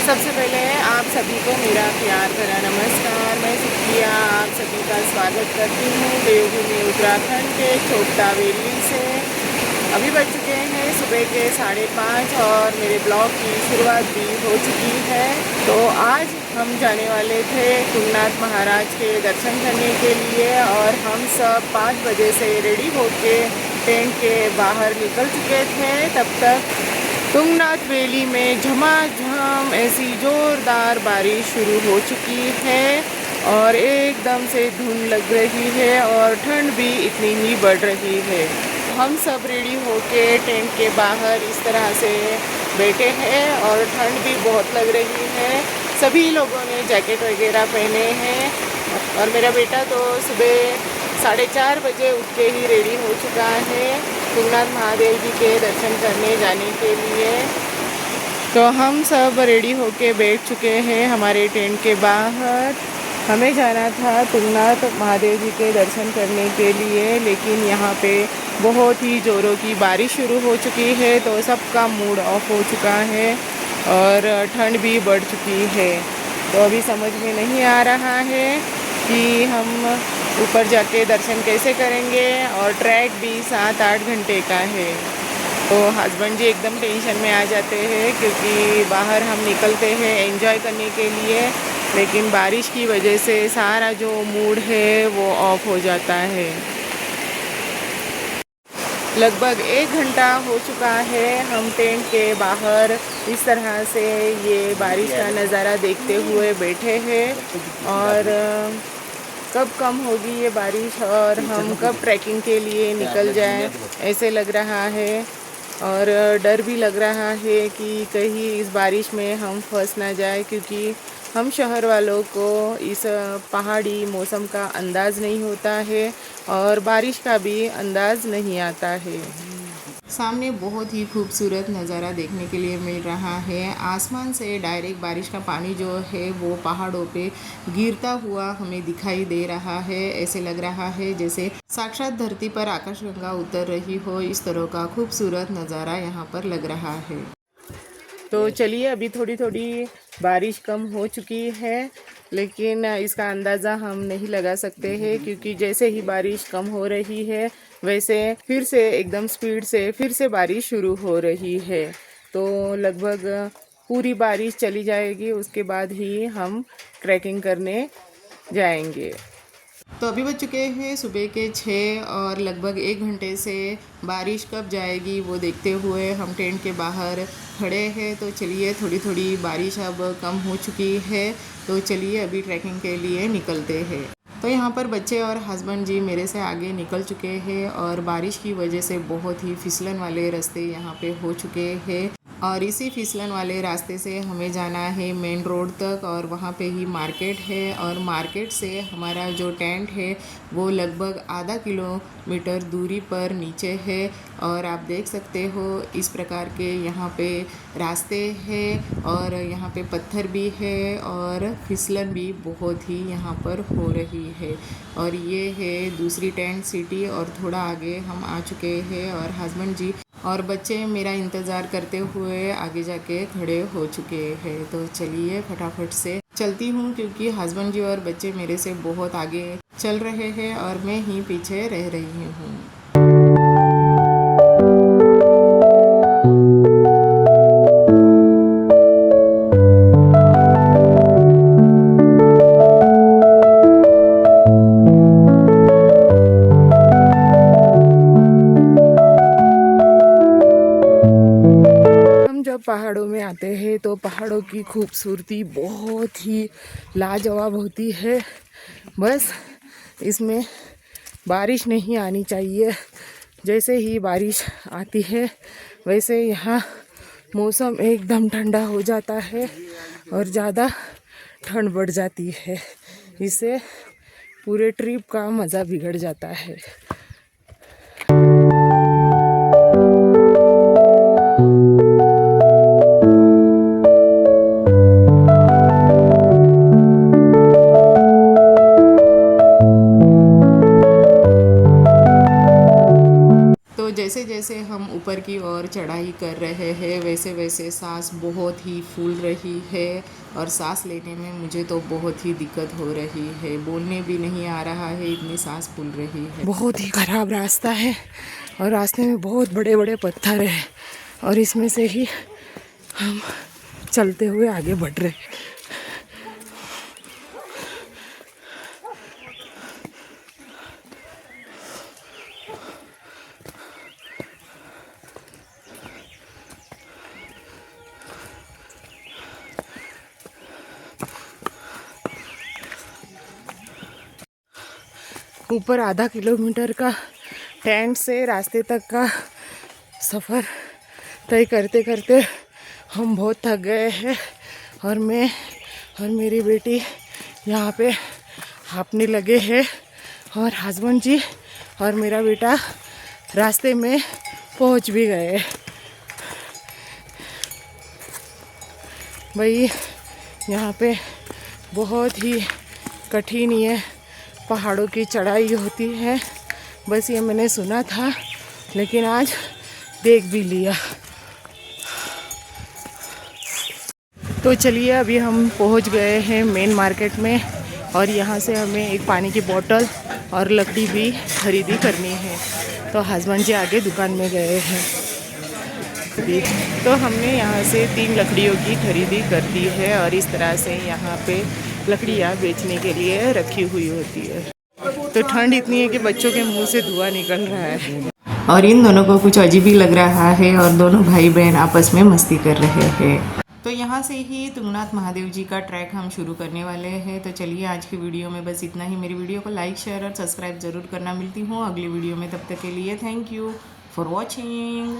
सबसे पहले आप सभी को मेरा प्यार भरा नमस्कार। मैं सुप्रिया आप सभी का स्वागत करती हूँ देवभूमि उत्तराखंड के छोटा वेली से। अभी बज चुके हैं सुबह के 5:30 और मेरे ब्लॉग की शुरुआत भी हो चुकी है। तो आज हम जाने वाले थे तुंगनाथ महाराज के दर्शन करने के लिए और हम सब 5 बजे से रेडी होके टेंट के बाहर निकल चुके थे। तब तक तुंगनाथ वैली में झमाझम ऐसी ज़ोरदार बारिश शुरू हो चुकी है और एकदम से धुंध लग रही है और ठंड भी इतनी ही बढ़ रही है। हम सब रेडी होके टेंट के बाहर इस तरह से बैठे हैं और ठंड भी बहुत लग रही है। सभी लोगों ने जैकेट वगैरह पहने हैं और मेरा बेटा तो सुबह 4:30 बजे उठ के ही रेडी हो चुका है तुंगनाथ महादेव जी के दर्शन करने जाने के लिए। तो हम सब रेडी होके बैठ चुके हैं हमारे टेंट के बाहर। हमें जाना था तुंगनाथ महादेव जी के दर्शन करने के लिए, लेकिन यहाँ पे बहुत ही ज़ोरों की बारिश शुरू हो चुकी है तो सबका मूड ऑफ हो चुका है और ठंड भी बढ़ चुकी है। तो अभी समझ में नहीं आ रहा है कि हम ऊपर जाके दर्शन कैसे करेंगे और ट्रैक भी 7-8 घंटे का है। तो हस्बैंड जी एकदम टेंशन में आ जाते हैं क्योंकि बाहर हम निकलते हैं एंजॉय करने के लिए, लेकिन बारिश की वजह से सारा जो मूड है वो ऑफ हो जाता है। लगभग 1 घंटा हो चुका है हम टेंट के बाहर इस तरह से ये बारिश का नज़ारा देखते हुए बैठे हैं और कब कम होगी ये बारिश और हम कब ट्रैकिंग के लिए निकल जाएं ऐसे लग रहा है। और डर भी लग रहा है कि कहीं इस बारिश में हम फंस ना जाए, क्योंकि हम शहर वालों को इस पहाड़ी मौसम का अंदाज़ नहीं होता है और बारिश का भी अंदाज़ नहीं आता है। सामने बहुत ही खूबसूरत नज़ारा देखने के लिए मिल रहा है। आसमान से डायरेक्ट बारिश का पानी जो है वो पहाड़ों पे गिरता हुआ हमें दिखाई दे रहा है। ऐसे लग रहा है जैसे साक्षात धरती पर आकाशगंगा उतर रही हो, इस तरह का खूबसूरत नज़ारा यहाँ पर लग रहा है। तो चलिए, अभी थोड़ी थोड़ी बारिश कम हो चुकी है, लेकिन इसका अंदाज़ा हम नहीं लगा सकते हैं क्योंकि जैसे ही बारिश कम हो रही है वैसे फिर से एकदम स्पीड से फिर से बारिश शुरू हो रही है। तो लगभग पूरी बारिश चली जाएगी, उसके बाद ही हम ट्रैकिंग करने जाएंगे। तो अभी बज चुके हैं सुबह के 6 और लगभग 1 घंटे से बारिश कब जाएगी वो देखते हुए हम टेंट के बाहर खड़े हैं। तो चलिए, थोड़ी थोड़ी बारिश अब कम हो चुकी है, तो चलिए अभी ट्रैकिंग के लिए निकलते हैं। तो यहाँ पर बच्चे और हस्बैंड जी मेरे से आगे निकल चुके हैं और बारिश की वजह से बहुत ही फिसलन वाले रास्ते यहाँ पे हो चुके हैं और इसी फिसलन वाले रास्ते से हमें जाना है मेन रोड तक और वहाँ पे ही मार्केट है और मार्केट से हमारा जो टेंट है वो लगभग आधा किलोमीटर दूरी पर नीचे है। और आप देख सकते हो इस प्रकार के यहाँ पे रास्ते हैं और यहाँ पे पत्थर भी है और फिसलन भी बहुत ही यहाँ पर हो रही है। और ये है दूसरी टेंट सिटी और थोड़ा आगे हम आ चुके हैं और हस्बैंड जी और बच्चे मेरा इंतज़ार करते हुए आगे जाके खड़े हो चुके हैं। तो चलिए फटाफट से चलती हूँ क्योंकि हस्बैंड जी और बच्चे मेरे से बहुत आगे चल रहे हैं और मैं ही पीछे रह रही हूँ। जब पहाड़ों में आते हैं तो पहाड़ों की खूबसूरती बहुत ही लाजवाब होती है। बस इसमें बारिश नहीं आनी चाहिए। जैसे ही बारिश आती है वैसे यहाँ मौसम एकदम ठंडा हो जाता है और ज़्यादा ठंड बढ़ जाती है। इससे पूरे ट्रिप का मज़ा बिगड़ जाता है। ऊपर की ओर चढ़ाई कर रहे हैं। वैसे वैसे सांस बहुत ही फूल रही है और सांस लेने में मुझे तो बहुत ही दिक्कत हो रही है, बोलने भी नहीं आ रहा है, इतनी सांस फूल रही है। बहुत ही ख़राब रास्ता है और रास्ते में बहुत बड़े बड़े पत्थर हैं और इसमें से ही हम चलते हुए आगे बढ़ रहे हैं। ऊपर आधा किलोमीटर का टेंट से रास्ते तक का सफ़र तय करते करते हम बहुत थक गए हैं और मैं और मेरी बेटी यहाँ पे हांफने लगे हैं और हस्बैंड जी और मेरा बेटा रास्ते में पहुँच भी गए। भाई यहाँ पे बहुत ही कठिन ये पहाड़ों की चढ़ाई होती है, बस ये मैंने सुना था लेकिन आज देख भी लिया। तो चलिए अभी हम पहुंच गए हैं मेन मार्केट में और यहाँ से हमें एक पानी की बोतल और लकड़ी भी खरीदी करनी है। तो हस्बैंड जी आगे दुकान में गए हैं। तो हमने यहाँ से 3 लकड़ियों की खरीदी कर दी है और इस तरह से यहाँ पे लकड़ियाँ बेचने के लिए रखी हुई होती है। तो ठंड इतनी है कि बच्चों के मुंह से धुआं निकल रहा है और इन दोनों को कुछ अजीब ही लग रहा है और दोनों भाई बहन आपस में मस्ती कर रहे हैं। तो यहाँ से ही तुंगनाथ महादेव जी का ट्रैक हम शुरू करने वाले हैं। तो चलिए आज की वीडियो में बस इतना ही। मेरी वीडियो को लाइक शेयर और सब्सक्राइब ज़रूर करना। मिलती हूँ अगली वीडियो में, तब तक के लिए थैंक यू फॉर वॉचिंग।